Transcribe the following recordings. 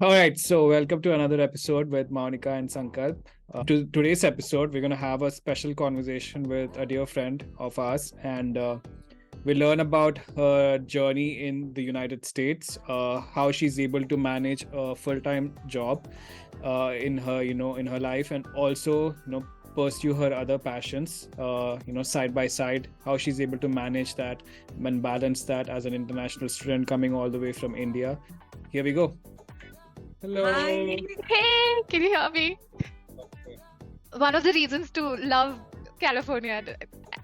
All right, so welcome to another episode with Monica and Sankalp. To today's episode, we're going to have a special conversation with a dear friend of ours, and we learn about her journey in the United States, how she's able to manage a full-time job in her life, and also pursue her other passions, side by side. How she's able to manage that and balance that as an international student coming all the way from India. Here we go. Hello. Hi. Hey, can you hear me? One of the reasons to love California,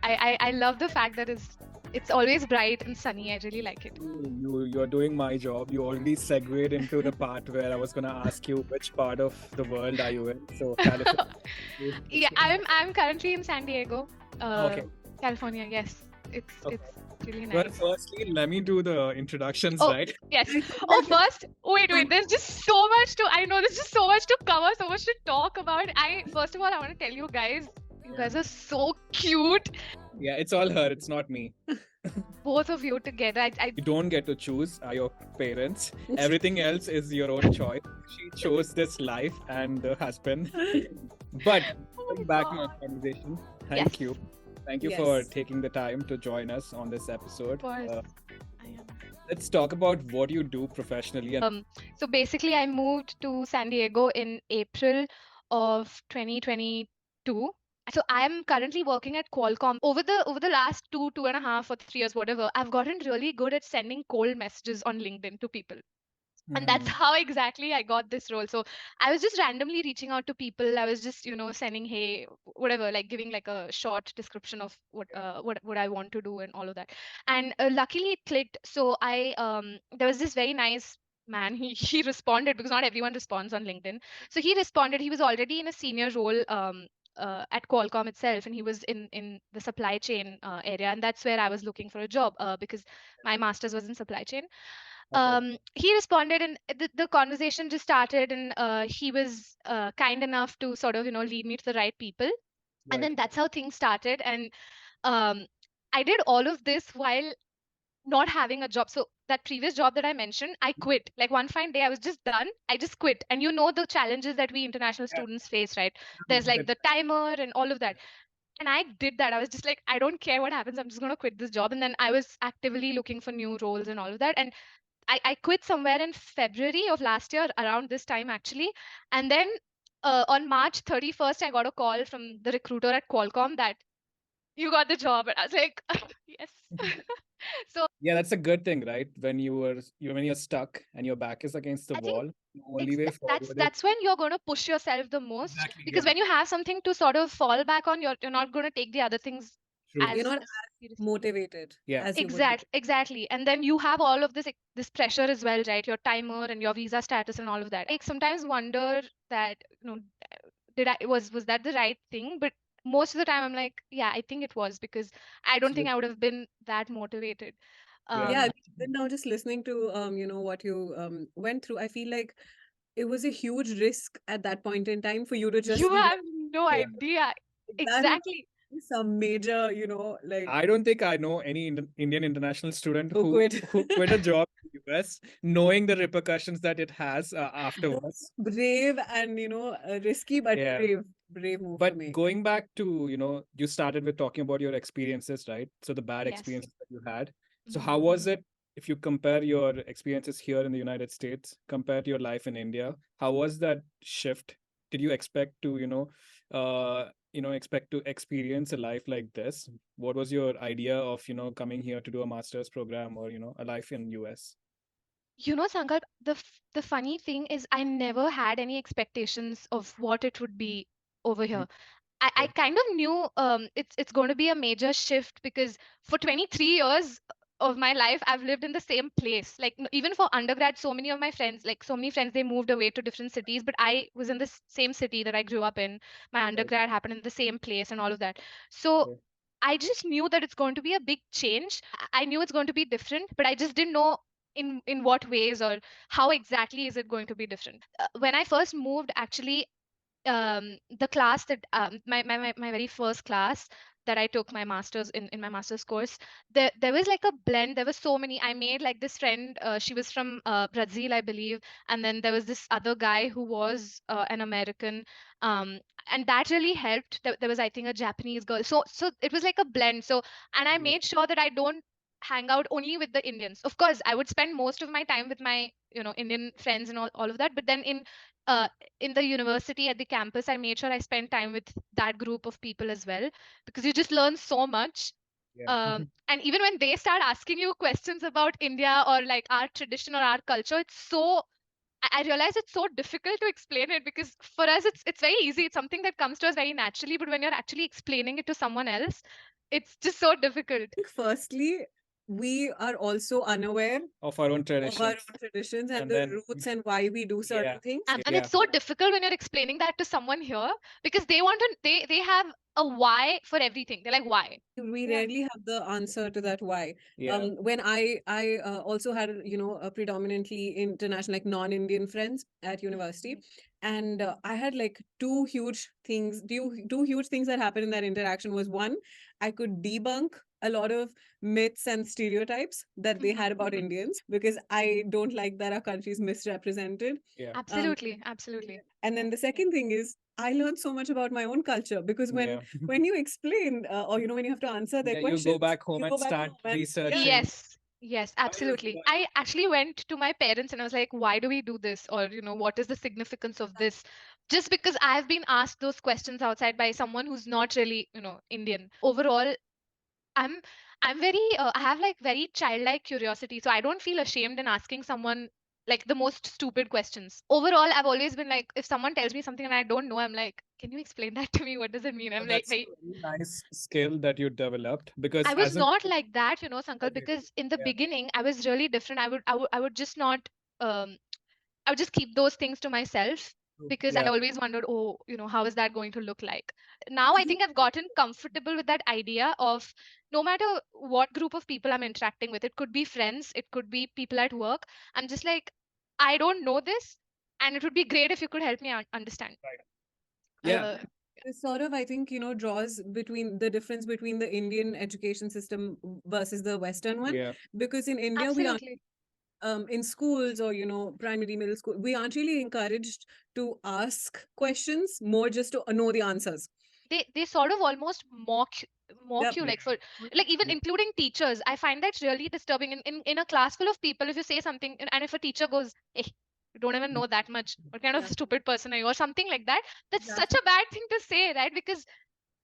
I love the fact that it's always bright and sunny. I really like it. You're doing my job. You already segued into the part where I was gonna ask you which part of the world are you in. So California. Yeah, I'm currently in San Diego, Okay. California. Yes, it's really nice. Well, firstly, let me do the introductions, Oh, right? yes. Oh, first, wait. There's just so much there's just so much to cover, so much to talk about. First of all, I want to tell you guys, you guys are so cute. Yeah, it's all her. It's not me. Both of you together. You don't get to choose your parents. Everything else is your own choice. She chose this life and the husband. But going back to our conversation, thank you. Thank you for taking the time to join us on this episode. Let's talk about what you do professionally. So basically, I moved to San Diego in April of 2022. So I'm currently working at Qualcomm. Over the last 2.5 or 3 years, whatever, I've gotten really good at sending cold messages on LinkedIn to people. And that's how exactly I got this role. So I was just randomly reaching out to people. I was just, sending, hey, whatever, like giving like a short description of what I want to do and all of that. And luckily it clicked. So there was this very nice man. He responded because not everyone responds on LinkedIn. So he responded. He was already in a senior role at Qualcomm itself, and he was in the supply chain area, and that's where I was looking for a job because my master's was in supply chain. He responded, and the conversation just started, and he was kind enough to sort of lead me to the right people. And then that's how things started. And I did all of this while not having a job. So that previous job that I mentioned, I quit. Like one fine day, I was just done. I just quit. And the challenges that we international students face, right? There's like the timer and all of that. And I did that. I was just like, I don't care what happens. I'm just going to quit this job. And then I was actively looking for new roles and all of that. And I quit somewhere in February of last year, around this time actually. And then on March 31st, I got a call from the recruiter at Qualcomm that you got the job. And I was like, yes. So yeah, that's a good thing, right? When you're stuck and your back is against the wall, the only way forward that's when you're going to push yourself the most. Exactly, because when you have something to sort of fall back on, you're not going to take the other things True. as You're not seriously. motivated as you would be. Exactly. And then you have all of this pressure as well, right? Your timer and your visa status and all of that. I sometimes wonder that, was that the right thing? But most of the time I'm like, yeah, I think it was, because I don't think I would have been that motivated. Yeah, even now just listening to what you went through, I feel like it was a huge risk at that point in time for you to just You be have no idea. Exactly. some major, like I don't think I know any Indian international student Who quit. who quit a job in the US, knowing the repercussions that it has afterwards. brave and risky, but Yeah. brave move But for me. going back to, you started with talking about your experiences, right? So the bad Yes. experiences that you had. So Mhm. how was it if you compare your experiences here in the United States compared to your life in India? How was that shift? Did you expect to, expect to experience a life like this? What was your idea of, coming here to do a master's program or, a life in US? Sankalp, the funny thing is I never had any expectations of what it would be over here. I kind of knew it's going to be a major shift, because for 23 years of my life I've lived in the same place. Like even for undergrad, so many of my friends, like so many friends, they moved away to different cities, but I was in the same city that I grew up in. My undergrad happened in the same place and all of that. So I just knew that it's going to be a big change. I knew it's going to be different, but I just didn't know in what ways or how exactly is it going to be different. When I first moved, actually, the class that my very first class that I took my master's in my master's course, there was like a blend. There were so many. I made like this friend. She was from Brazil, I believe, and then there was this other guy who was an American. Um, and that really helped. There was, I think, a Japanese girl. So it was like a blend. So, and I made sure that I don't hang out only with the Indians. Of course, I would spend most of my time with my, Indian friends and all of that. But then uh, in the university at the campus, I made sure I spent time with that group of people as well, because you just learn so much. Yeah. And even when they start asking you questions about India or like our tradition or our culture, it's so I realize it's so difficult to explain it, because for us it's very easy. It's something that comes to us very naturally, but when you're actually explaining it to someone else, it's just so difficult. Firstly, we are also unaware Of our own of our traditions. own traditions and And the then, roots and why we do certain yeah, things. And yeah, it's so difficult when you're explaining that to someone here, because they want to they have a why for everything. They're like, why? We Yeah. rarely have the answer to that why. yeah, When I also had a predominantly international, like non-Indian friends at university, and I had like two huge things that happened in that interaction. Was one, I could debunk a lot of myths and stereotypes that they had about Indians, because I don't like that our country is misrepresented. yeah, Absolutely, absolutely. And then the second thing is, I learned so much about my own culture, because when yeah. when you explain, or when you have to answer their Yeah, you questions, go back home you and go back start home and researching. Yes, yes, absolutely. I actually went to my parents and I was like, why do we do this? Or, what is the significance of this? Just because I've been asked those questions outside by someone who's not really, Indian. Overall, I'm I'm very I have like very childlike curiosity, so I don't feel ashamed in asking someone like the most stupid questions. Overall, I've always been like, if someone tells me something and I don't know, I'm like, can you explain that to me? What does it mean? I'm like That's very a really nice skill that you developed because I was as a not like that, Sankalp, not really. because in the Yeah, beginning I was really different. I would just not um I would just keep those things to myself, true. because I Yeah, always wondered, oh, how is that going to look like? Now I think I've gotten comfortable with that idea of no matter what group of people I'm interacting with, it could be friends, it could be people at work. I'm just like, I don't know this, and it would be great if you could help me understand. right. Yeah, Uh, this sort of, I think, draws between the difference between the Indian education system versus the Western one. yeah. Because in India, we are Absolutely. in schools, or primary, middle school, we aren't really encouraged to ask questions, more just to know the answers. They sort of almost mock Yep. you, Yeah, like, for like, even yeah, including teachers. I find that really disturbing in a class full of people. If you say something, and if a teacher goes, hey, you don't even know that much, what kind of Yeah, stupid person are you, or something like that, that's such exactly. a bad thing to say, right? Because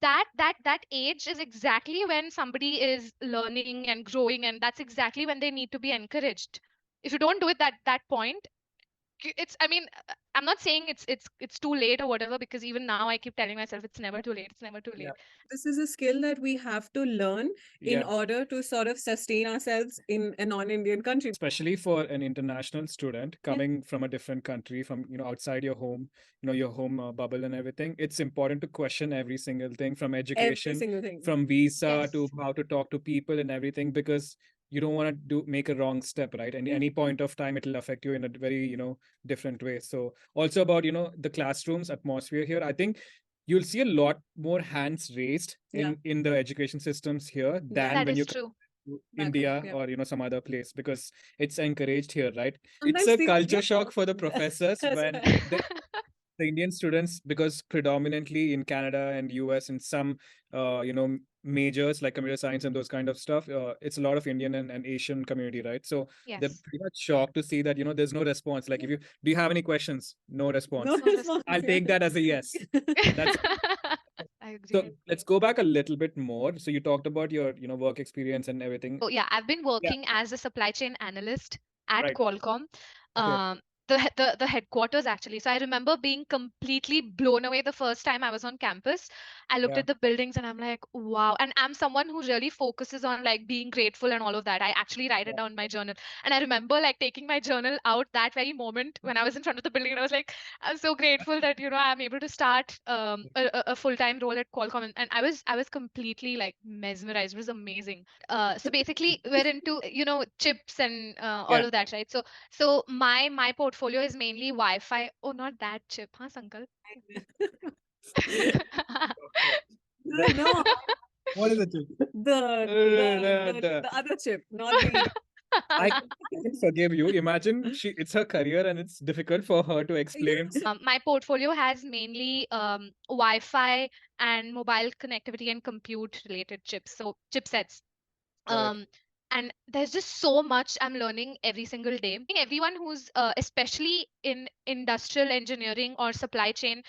that age is exactly when somebody is learning and growing, and that's exactly when they need to be encouraged. If you don't do it that point, it's, I mean, I'm not saying it's too late or whatever, because even now I keep telling myself it's never too late, it's never too yeah, late. This is a skill that we have to learn in yeah. order to sort of sustain ourselves in a non-Indian country. Especially for an international student Yeah. coming from a different country, from outside your home, your home bubble and everything. It's important to question every single thing, from Every education, single thing. from visa to Yes. how to talk to people and everything, because you don't want to make a wrong step, right? And any point of time it'll affect you in a very different way. So also about the classrooms atmosphere here, I think you'll see a lot more hands raised Yeah. in the education systems here Yeah. than That when you is come true. to Back home. India Yeah. or some other place, because it's encouraged here, right? It's Sometimes a they culture yeah. shock for the professors As when well. the, the Indian students, because predominantly in Canada and US and some majors like computer science and those kind of stuff, it's a lot of Indian and Asian community, right? So they're Yes. pretty much shocked to see that there's no response. Like, if you do you have any questions? No No response. No response. response. I'll Yeah. take that as a yes. That's I so. agree. Let's go back a little bit more. So you talked about your work experience and everything. So yeah, I've been Yeah. working as a supply chain analyst at Right. Qualcomm. Okay. The headquarters, actually. So I remember being completely blown away the first time I was on campus. I looked Yeah. at the buildings and I'm like, wow. And I'm someone who really focuses on like being grateful and all of that. I actually write it Yeah. down in my journal. And I remember like taking my journal out that very moment when I was in front of the building, and I was like, I'm so grateful that I'm able to start a full-time role at Qualcomm. And I was completely like mesmerized. It was amazing. So basically we're into chips and all Yeah. of that, right? So my portfolio is mainly Wi-Fi. Oh, not that chip, huh, Sankalp? Okay. No, no. What is the chip? The other chip, not the. I can forgive you. Imagine it's her career and it's difficult for her to explain. My portfolio has mainly Wi-Fi and mobile connectivity and compute related chips, so chipsets. Right. And there's just so much I'm learning every single day. I think everyone who's especially in industrial engineering or supply chain,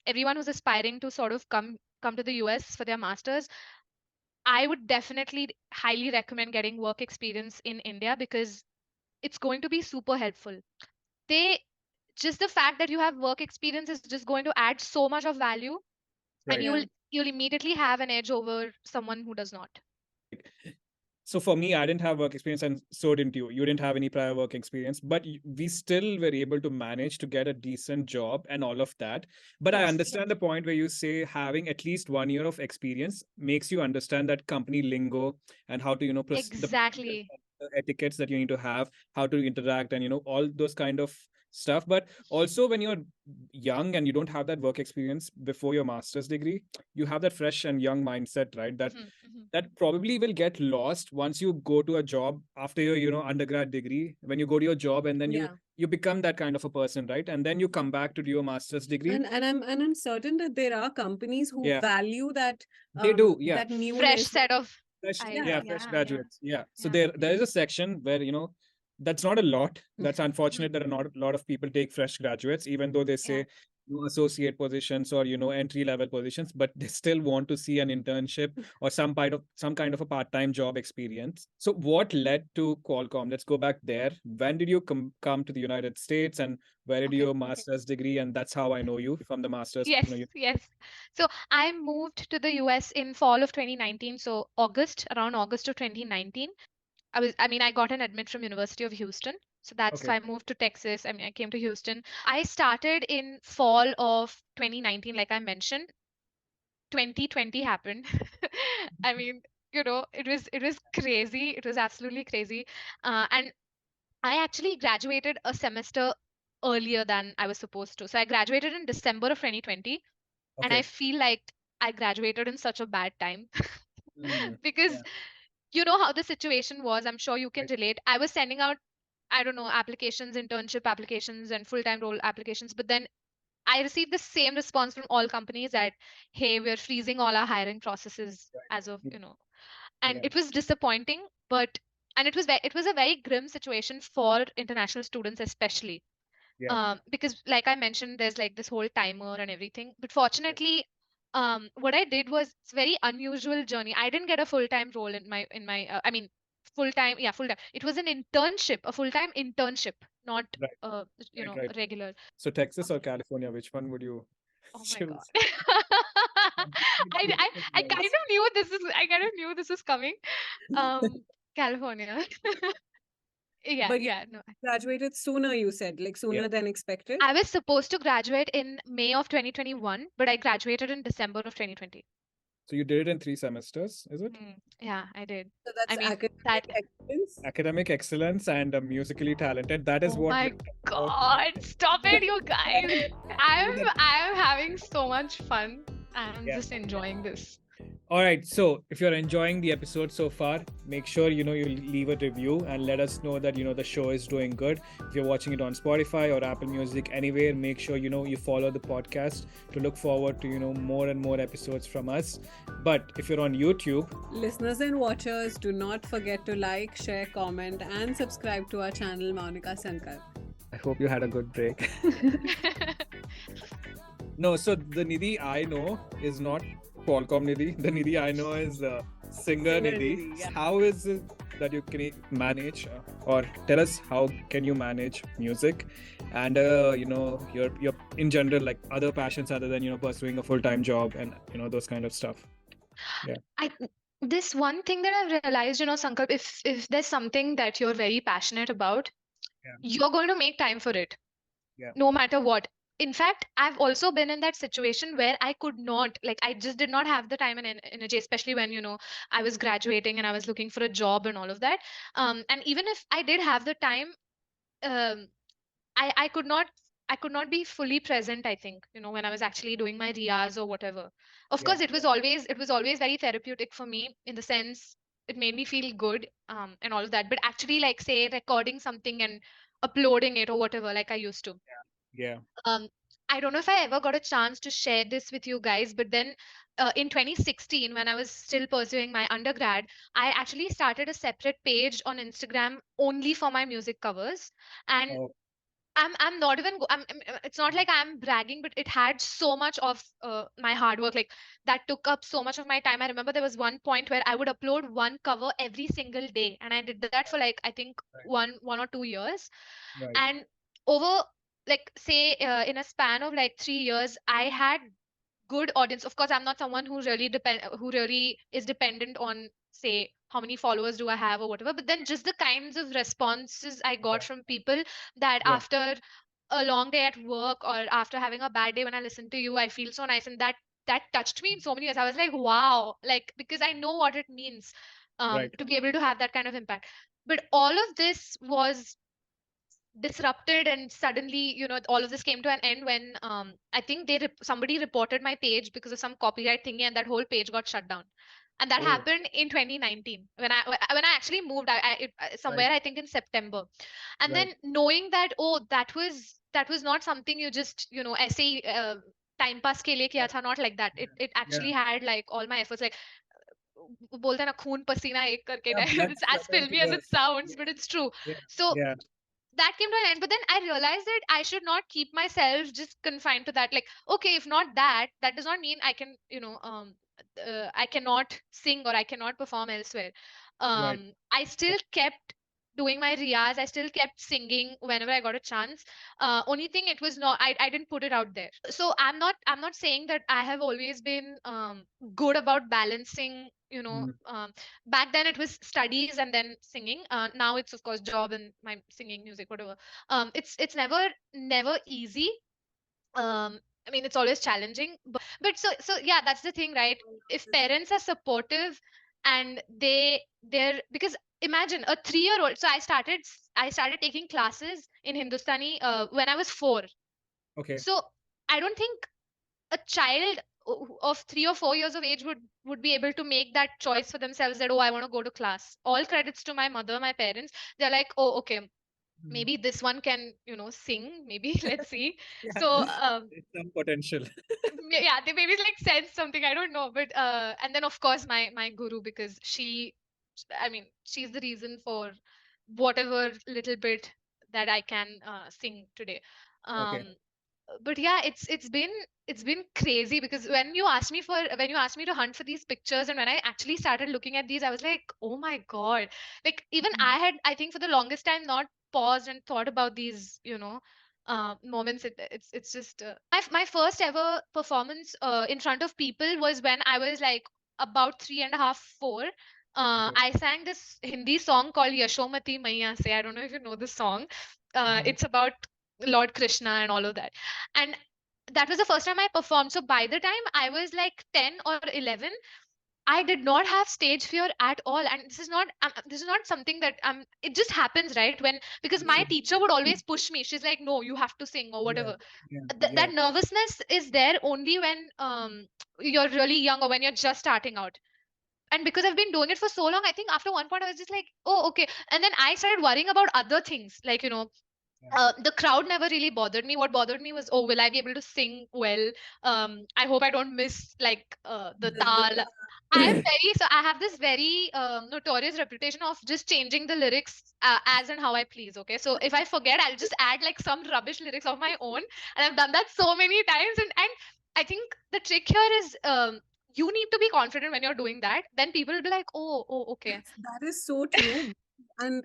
everyone who's aspiring to sort of come to the US for their masters, I would definitely highly recommend getting work experience in India because it's going to be super helpful. They just the fact that you have work experience is just going to add so much of value, and Right. you'll immediately have an edge over someone who does not. So for me, I didn't have work experience, and so didn't you. You didn't have any prior work experience, but we still were able to manage to get a decent job and all of that. But I Yes. understand the point where you say having at least 1 year of experience makes you understand that company lingo and how to, Exactly. the etiquettes that you need to have, how to interact, and all those kind of stuff. But also, when you're young and you don't have that work experience before your master's degree, you have that fresh and young mindset, right? That probably will get lost once you go to a job after your undergrad degree. When you go to your job and then you become that kind of a person, right? And then you come back to do your master's degree. And I'm certain that there are companies who value that They do, yeah. that Fresh newness. set of Fresh, ideas. fresh graduates. Yeah. So Yeah. there is a section where that's not a lot. That's unfortunate that not a lot of people take fresh graduates, even though they say associate positions or entry level positions, but they still want to see an internship or some kind of a part-time job experience. So what led to Qualcomm? Let's go back there. When did you come to the United States, and where did your master's degree? And that's how I know you from the master's. Yes. So I moved to the US in fall of 2019. So around August of 2019. I got an admit from University of Houston. So that's why I moved to Texas. I came to Houston. I started in fall of 2019, like I mentioned. 2020 happened. I mean, it was crazy. It was absolutely crazy. And I actually graduated a semester earlier than I was supposed to. So I graduated in December of 2020, and I feel like I graduated in such a bad time because you know how the situation was. I'm sure you can relate. I was sending out, I don't know, applications, internship applications, and full-time role applications, but then I received the same response from all companies that, hey, we're freezing all our hiring processes as of, and it was disappointing, but and it was a very grim situation for international students, especially. Because like I mentioned, there's like this whole timer and everything. But fortunately, what I did was it's a very unusual journey. I didn't get a full-time role full-time. It was an internship, a full-time internship, not regular. So Texas or California, which one would you Oh my choose? God. I kind of knew this was coming. California. But you No. graduated sooner, you said, like sooner than expected. I was supposed to graduate in May of 2021, but I graduated in December of 2020. So you did it in 3 semesters, is it? Yeah, I did. So that's excellence. Academic excellence and musically talented. That is Oh what. my God, stop it, you guys. I'm having so much fun. I'm just enjoying this. All right. So if you're enjoying the episode so far, make sure you leave a review and let us know that the show is doing good. If you're watching it on Spotify or Apple Music, anywhere, make sure you follow the podcast to look forward to more and more episodes from us. But if you're on YouTube, listeners and watchers, do not forget to like, share, comment, and subscribe to our channel, Monica Sankalp. I hope you had a good break. No, so the Nidhi I know is not Qualcomm Nidhi. The Nidhi I know is singer Nidhi. How is it that you can manage, or tell us how can you manage music, and your in general, like other passions other than pursuing a full-time job and those kind of stuff. This one thing that I've realized, Sankalp, if there's something that you're very passionate about, you're going to make time for it, no matter what. In fact, I've also been in that situation where I could not, like, I just did not have the time and energy, especially when, I was graduating and I was looking for a job and all of that. And even if I did have the time, I could not I could not be fully present, I think, when I was actually doing my riyaz or whatever. Of Yeah. course, it was always very therapeutic for me, in the sense it made me feel good, and all of that. But actually, like, say, recording something and uploading it or whatever, like I used to. Yeah. Um, I don't know if I ever got a chance to share this with you guys, but then in 2016, when I was still pursuing my undergrad, I actually started a separate page on Instagram only for my music covers. And Oh, I'm not even it's not like I'm bragging, but it had so much of my hard work, like, that took up so much of my time. I remember there was one point where I would upload one cover every single day, and I did that for, like, I think right. one or 2 years. Right. And over, like, say, in a span of like 3 years, I had good audience. Of course, I'm not someone who really is dependent on, say, how many followers do I have or whatever, but then just the kinds of responses I got Yeah. from people, that Yeah. after a long day at work or after having a bad day, when I listen to you, I feel so nice. And that touched me in so many ways. I was like, wow, like, because I know what it means, Right. to be able to have that kind of impact. But all of this was disrupted, and suddenly, all of this came to an end when, I think somebody reported my page because of some copyright thingy, and that whole page got shut down. And that Oh, happened in 2019, when I actually moved. right. Somewhere, I think, in September. And Right. then, knowing that, oh, that was not something you just, ऐसे ही, time pass के लिए Yeah. किया था, not like that. It Yeah. actually had, like, all my efforts, like, बोलते हैं ना, खून पसीना एक करके Yeah. Blood, it's sweat, as and filmy as it tears. sounds, Yeah. but it's true. Yeah. So Yeah. that came to an end. But then I realized that I should not keep myself just confined to that. Like, okay, if not that, that does not mean I can, I cannot sing or I cannot perform elsewhere. Right. I still kept doing my riyaz. I still kept singing whenever I got a chance. Only thing, it was not, I didn't put it out there. So I'm not saying that I have always been good about balancing, Mm. back then it was studies and then singing. Now it's, of course, job and my singing, music, whatever. It's never easy. I mean, it's always challenging, but so yeah, that's the thing, right? If parents are supportive, and they're, because imagine a 3-year-old. So I started taking classes in Hindustani when I was 4. Okay. So I don't think a child of 3 or 4 years of age would be able to make that choice for themselves, that, oh, I want to go to class. All credits to my mother, my parents. They're like, oh, okay, Mm. maybe this one can, sing, maybe, let's see. Yeah. So There's some potential. yeah, they maybe, like, sense something, I don't know. But and then, of course, my guru, because I mean, she's the reason for whatever little bit that I can sing today. Okay. um but yeah, it's been crazy, because when you asked me to hunt for these pictures, and when I actually started looking at these, I was like, oh my god. Like, even I think, for the longest time, not paused and thought about these, moments. It's just my first ever performance in front of people was when I was, like, about 3.5, 4. Okay. I sang this Hindi song called Yashomati Maiya Se. I don't know if you know this song. Uh-huh. It's about Lord Krishna and all of that. And that was the first time I performed. So by the time I was like 10 or 11, I did not have stage fear at all. And this is not something that it just happens, right? Because my Yeah. teacher would always push me. She's like, no, you have to sing or Yeah. whatever. Yeah. Yeah. That nervousness is there only when you're really young, or when you're just starting out. And because I've been doing it for so long, I think after one point I was just like, oh, okay. And then I started worrying about other things, like, Yeah. the crowd never really bothered me. What bothered me was, oh, will I be able to sing well? I hope I don't miss, like, the tal. I have this very notorious reputation of just changing the lyrics as and how I please. Okay, so if I forget, I'll just add, like, some rubbish lyrics of my own, and I've done that so many times. And I think the trick here is, you need to be confident when you're doing that. Then people will be like, oh, okay. That is so true. And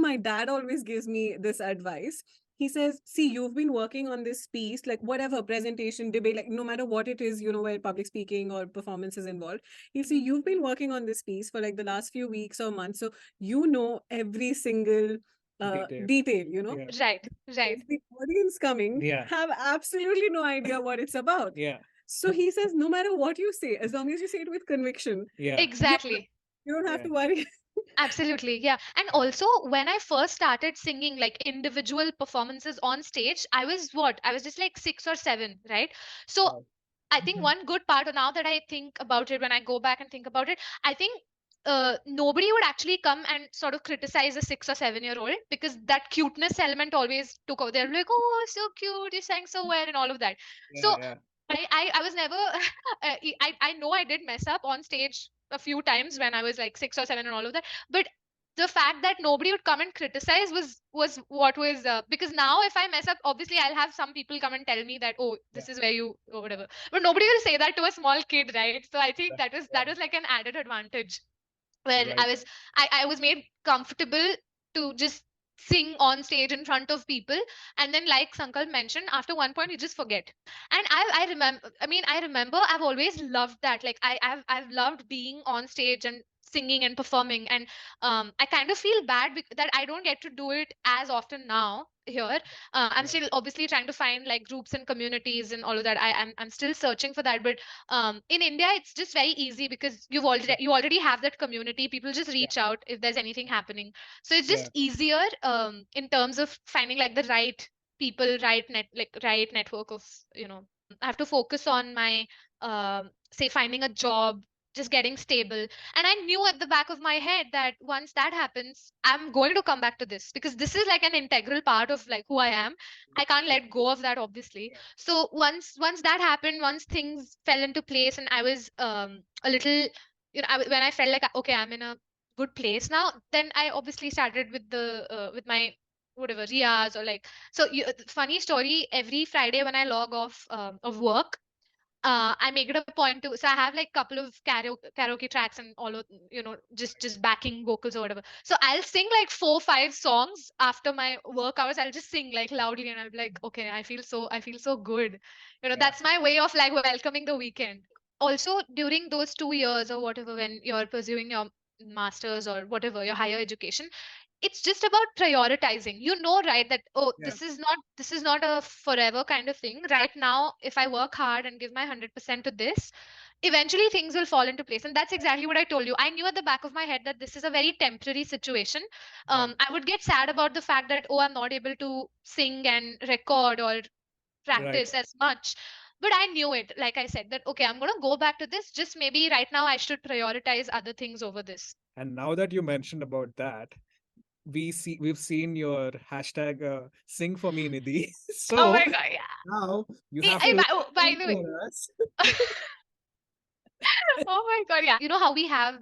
my dad always gives me this advice. He says, see, you've been working on this piece, like whatever presentation, debate, like no matter what it is, where public speaking or performance is involved. He'll see, you've been working on this piece for like the last few weeks or months. So you know every single Detail. detail, Yeah. Right, right. the audience coming Yeah. have absolutely no idea what it's about. Yeah. So he says, no matter what you say, as long as you say it with conviction, Yeah. you, Exactly. you don't have Yeah. to worry. Absolutely, yeah. And also, when I first started singing like individual performances on stage, I was what? I was just like 6 or 7, right? So Wow. I think one good part of now that I think about it, when I go back and think about it, I think nobody would actually come and sort of criticize a 6 or 7 year old, because that cuteness element always took over. They're like, oh, so cute, you sang so well, and all of that. Yeah, So yeah, I was never, I know I did mess up on stage a few times when I was like 6 or 7 and all of that. But the fact that nobody would come and criticize was what was, because now if I mess up, obviously I'll have some people come and tell me that, oh, yeah, this is where you, or whatever. But nobody will say that to a small kid, right? So I think that was yeah. like an added advantage, where Right. I was made comfortable to just sing on stage in front of people. And then, like Sankalp mentioned, after one point you just forget. And I remember, I remember I've always loved that. Like I've loved being on stage and singing and performing. And I kind of feel bad that I don't get to do it as often now here. I'm Yeah, still obviously trying to find like groups and communities and all of that. I'm still searching for that. But in India it's just very easy, because you already have that community. People just yeah, reach out if there's anything happening. So it's yeah, just easier in terms of finding like the right people, right network of, I have to focus on my, say, finding a job, just getting stable. And I knew at the back of my head that once that happens, I'm going to come back to this, because this is like an integral part of like who I am. I can't yeah, let go of that, obviously. So once that happened, once things fell into place, and I was a little, when I felt like, okay, I'm in a good place now, then I obviously started with the with my whatever riyas, or like, so funny story, every Friday when I log off of work, I make it a point to, so I have like couple of karaoke tracks and all of, just backing vocals or whatever. So I'll sing like 4 5 songs after my work hours. I'll just sing like loudly, and I'll be like, okay, I feel so good. yeah, That's my way of like welcoming the weekend. Also, during those 2 years or whatever, when you're pursuing your masters or whatever, your higher education, it's just about prioritizing, right, that, oh, yeah, this is not a forever kind of thing. Right now, if I work hard and give my 100% to this, eventually things will fall into place. And that's exactly what I told you. I knew at the back of my head that this is a very temporary situation. yeah, I would get sad about the fact that, oh, I'm not able to sing and record or right. practice as much. But I knew it, like I said, that okay, I'm going to go back to this. Just maybe right now I should prioritize other things over this. And now that you mentioned about that, we've seen your hashtag sing for me, Nidhi. Oh So my god, yeah. now you Eh, have to by sing the way, for us. oh my god, yeah. You know how we have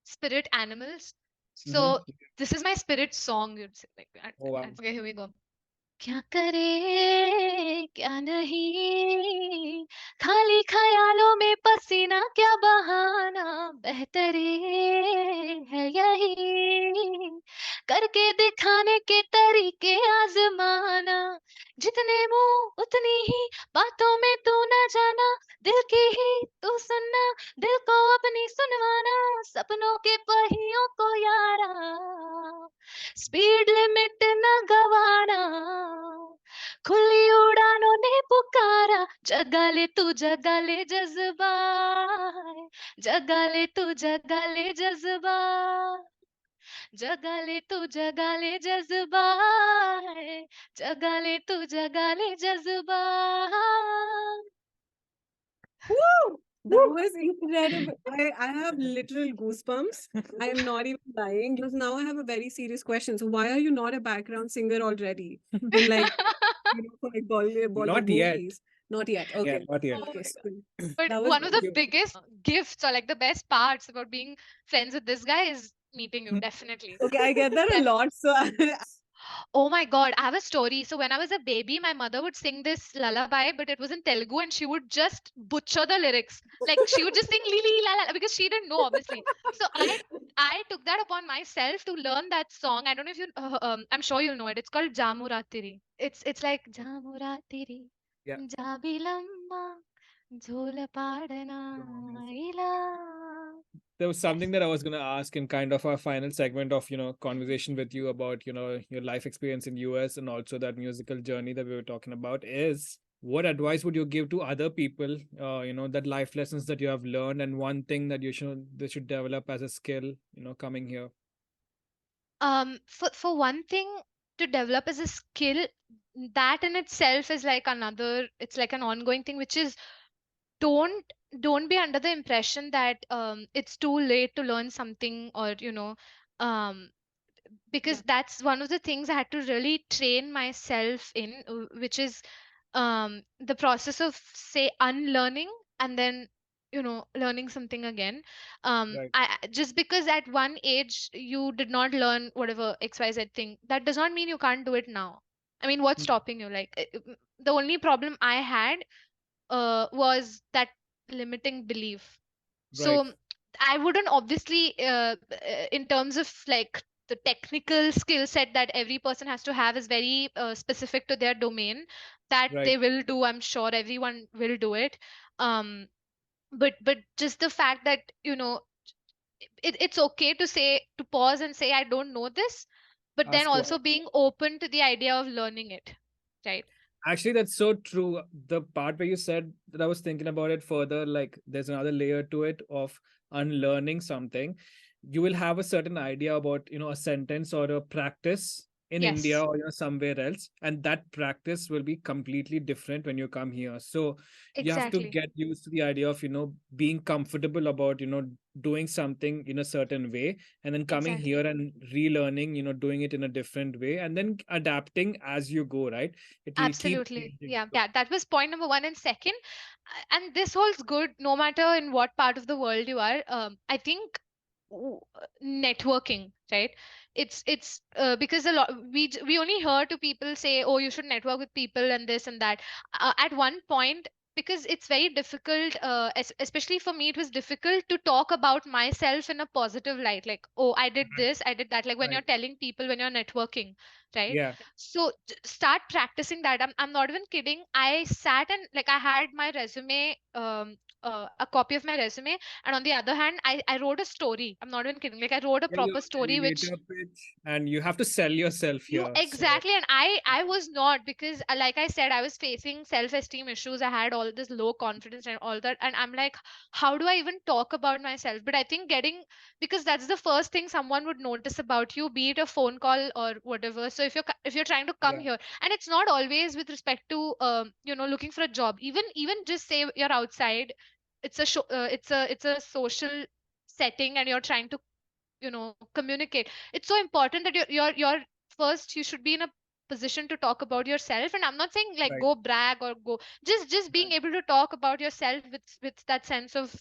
spirit animals? Hmm. So this is my spirit song. You'd say, like, Oh wow. okay, here we go. क्या करे क्या नहीं, खाली ख्यालों में पसीना क्या बहाना, बेहतरी है यही, करके दिखाने के तरीके आजमाना, जितने मुंह उतनी ही बातों में तू न जाना, दिल की ही तू सुनना, दिल को अपनी सुनवाना, सपनों के पहियों को यारा, स्पीड लिमिट न गवाना, खुली उड़ानों ने पुकारा, जगा ले जज्बा, जगा ले तू जगा ले जज्बा, जगा ले जज्बा, जगा ले तू जगा ले जज्बा. Woo! That Woo! was incredible. I have literal goosebumps. I am not even lying. Because now I have a very serious question. So why are you not a background singer already in like for like Bollywood Not yet. movies? Not yet. Yeah, Okay. not yet. Oh Okay. my God. Cool. But That was one of the You- biggest gifts, or like the best parts about being friends with this guy, is meeting you, definitely. okay. I get that a lot. So Oh my God, I have a story. So when I was a baby, my mother would sing this lullaby, but it was in Telugu, and she would just butcher the lyrics. Like she would just sing Lili la la, because she didn't know, obviously. So I took that upon myself to learn that song. I don't know if you I'm sure you'll know it. It's called Jamuratiri. It's like Jamuratiri yeah. Jabilamma Jhola Padana Ila. There was Yes. something that I was going to ask in kind of our final segment of, conversation with you about, your life experience in US and also that musical journey that we were talking about is what advice would you give to other people, that life lessons that you have learned and one thing that they should develop as a skill, coming here. For one thing, to develop as a skill, that in itself is like another, it's like an ongoing thing, which is don't don't be under the impression that it's too late to learn something, or um because Yeah. that's one of the things I had to really train myself in, which is the process of, say, unlearning, and then learning something again. Right. Just because at one age you did not learn whatever XYZ thing, that does not mean you can't do it now. I mean, what's Mm. stopping you? Like, the only problem I had was that limiting belief. Right. So I wouldn't obviously, in terms of like the technical skill set that every person has to have is very specific to their domain. That Right. they will do, I'm sure everyone will do it. Um, but just the fact that it's okay to say, to pause and say I don't know this, but then Ask questions. also being open to the idea of learning it, right? Actually, that's so true. The part where you said that, I was thinking about it further. Like, there's another layer to it of unlearning something. You will have a certain idea about, a sentence or a practice in India Yes, or somewhere else, and that practice will be completely different when you come here. So you have to exactly, get used to the idea of, being comfortable about, doing something in a certain way, and then coming exactly. here and relearning, doing it in a different way, and then adapting as you go, right? It will keep Absolutely. changing. Yeah, So, yeah. That was point number one. And second, and this holds good no matter in what part of the world you are. I think networking, right? It's because a lot we only hear to people say, oh, you should network with people and this and that. At one point, because it's very difficult, especially for me, it was difficult to talk about myself in a positive light. Like, oh, I did right, this, I did that. Like when right. you're telling people, when you're networking, right? Yeah, So start practicing that. I'm not even kidding. I sat and like I had my resume, a copy of my resume, and on the other hand, I wrote a story. I'm not even kidding. Like I wrote a yeah, your proper story which elevator pitch, and you have to sell yourself you here. So, exactly, and I was not, because like I said, I was facing self-esteem issues. I had all this low confidence and all that, and I'm like, how do I even talk about myself? But I think getting, because that's the first thing someone would notice about you, be it a phone call or whatever. So if you're trying to come yeah, here, and it's not always with respect to looking for a job. Even just say you're outside, it's a social setting, and you're trying to communicate. It's so important that you're first, you should be in a position to talk about yourself. And I'm not saying like right, go brag or go, just being right, able to talk about yourself with that sense of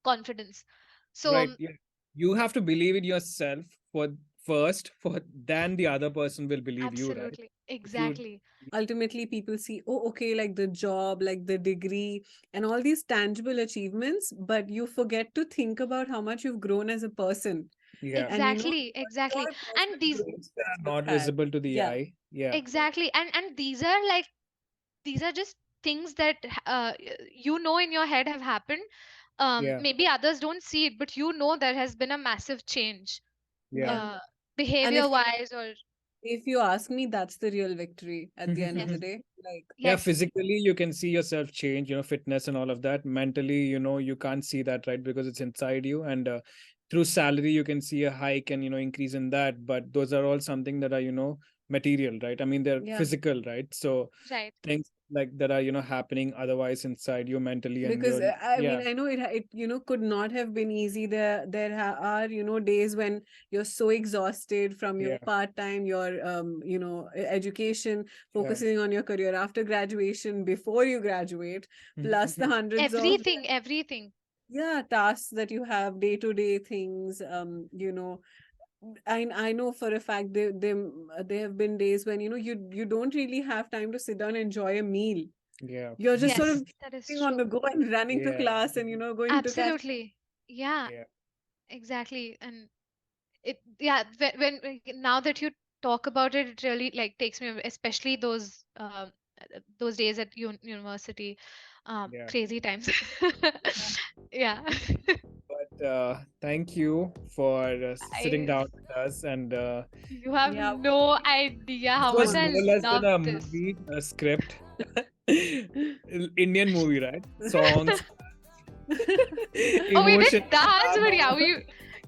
confidence. So right. Yeah, you have to believe in yourself for first, for then the other person will believe you, right? absolutely, If you, exactly, Ultimately, people see, oh, okay, like the job, like the degree, and all these tangible achievements, but you forget to think about how much you've grown as a person. yeah, And exactly, what exactly. your And personal these growth that are you've not had. visible to the Yeah. eye. Yeah, exactly, and these are just things that in your head have happened. yeah, Maybe others don't see it, but there has been a massive change, yeah. Yeah. uh, And behavior wise, or if you ask me, that's the real victory at the end of the yes, day. Like, Yeah, yes, physically you can see yourself change, fitness and all of that. Mentally, you can't see that, right? Because it's inside you. And through salary, you can see a hike and, increase in that. But those are all something that are, material, right? I mean, they're yeah. physical, right? So right, things like that are, happening otherwise inside you mentally, and Because you're, I yeah, mean, I know it could not have been easy. There are days when you're so exhausted from your yeah, part time, your education, yeah. focusing on your career after graduation, before you graduate, plus the hundreds of everything, yeah tasks that you have, day to day things. I know for a fact there have been days when you don't really have time to sit down and enjoy a meal. Yeah. You're just sort yes, of that is being on true, the go and running to Yeah. class and going to catch. absolutely, yeah, Yeah. exactly. And yeah, when now that you talk about it, it really like takes me, especially those days at university, Yeah. crazy times. Yeah. But thank you for sitting I down with us. And You have Yeah, no idea this how come much was on. more or I less than love a this. movie, a script. Indian movie, right? Songs, Oh, we did emotion, dance, but drama.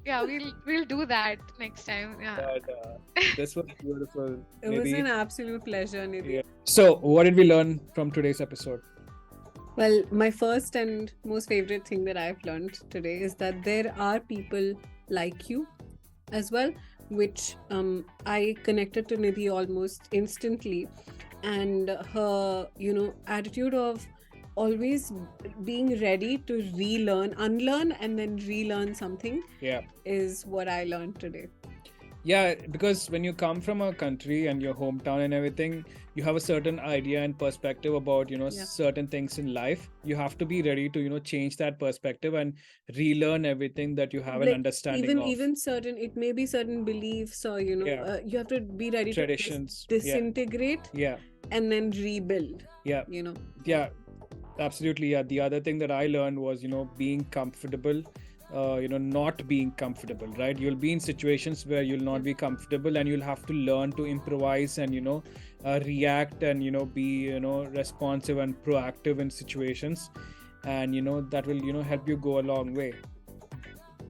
yeah, Yeah, we'll do that next time. Yeah. But this was beautiful. It was Nidhi. an absolute pleasure, Nidhi. Yeah. So, what did we learn from today's episode? Well, my first and most favorite thing that I've learned today is that there are people like you as well, which I connected to Nidhi almost instantly. And her, attitude of always being ready to relearn, unlearn, and then relearn something Yeah. is what I learned today. Yeah, because when you come from a country and your hometown and everything, you have a certain idea and perspective about, Yeah. certain things in life. You have to be ready to, change that perspective and relearn everything that you have an Like understanding of. even certain, it may be certain beliefs, or Yeah. you have to be ready Traditions. to disintegrate Yeah. and then rebuild. Yeah. Yeah. Absolutely. Yeah. The other thing that I learned was, being comfortable. Not being comfortable, right? You'll be in situations where you'll not be comfortable, and you'll have to learn to improvise and react and be responsive and proactive in situations, and that will help you go a long way.